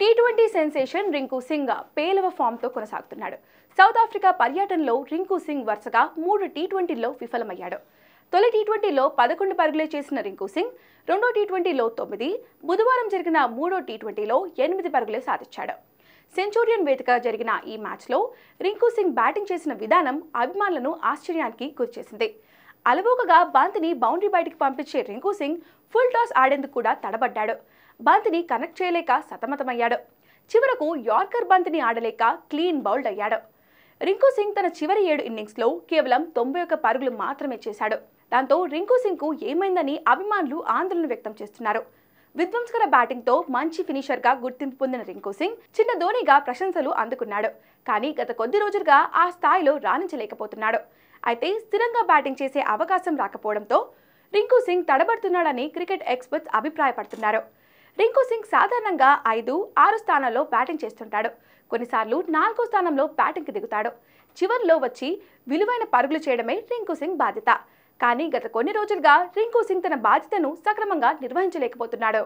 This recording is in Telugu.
టీ20 సెన్సేషన్ రింకు సింగ్ పేలవ ఫామ్తో కొనసాగుతున్నాడు. సౌత్ ఆఫ్రికా పర్యటనలో రింకు సింగ్ వరుసగా 3 టీ20లో విఫలమయ్యాడు. తొలి టీ20లో 11 పరుగులే చేసిన రింకు సింగ్ రెండో టీ20లో 9, బుధవారం జరిగిన మూడో టీ20లో 8 పరుగులే సాధించాడు. సెంచూరియన్ వేదికగా జరిగిన ఈ మ్యాచ్లో రింకు సింగ్ బ్యాటింగ్ చేసిన విధానం అభిమానులను ఆశ్చర్యానికి గురిచేసింది. అలవోకగా బంతిని బౌండరీ బయటికి పంపించే రింకు సింగ్ ఫుల్ టాస్ ఆడేందుకు కూడా తడబడ్డాడు. బంతిని కనెక్ట్ చేయలేక సతమతమయ్యాడు. చివరకు యార్కర్ బంతిని ఆడలేక క్లీన్ బౌల్డ్ అయ్యాడు. రింకు సింగ్ తన చివరి 7 ఇన్నింగ్స్లో కేవలం 91 పరుగులు మాత్రమే చేశాడు. దాంతో రింకు సింగ్కు ఏమైందని అభిమానులు ఆందోళన వ్యక్తం చేస్తున్నారు. విధ్వంసకర బ్యాటింగ్తో మంచి ఫినిషర్గా గుర్తింపు పొందిన రింకు సింగ్ చిన్న ధోనిగా ప్రశంసలు అందుకున్నాడు. కానీ గత కొద్ది రోజులుగా ఆ స్థాయిలో రాణించలేకపోతున్నాడు. అయితే స్థిరంగా బ్యాటింగ్ చేసే అవకాశం రాకపోవడంతో రింకు సింగ్ తడబడుతున్నాడని క్రికెట్ ఎక్స్పర్ట్స్ అభిప్రాయపడుతున్నారు. రింకు సింగ్ సాధారణంగా 5, 6 స్థానాల్లో బ్యాటింగ్ చేస్తుంటాడు. కొన్నిసార్లు 4వ స్థానంలో బ్యాటింగ్కి దిగుతాడు. చివర్లో వచ్చి విలువైన పరుగులు చేయడమే రింకు సింగ్ బాధ్యత. కానీ గత కొన్ని రోజులుగా రింకు సింగ్ తన బాధ్యతను సక్రమంగా నిర్వహించలేకపోతున్నాడు.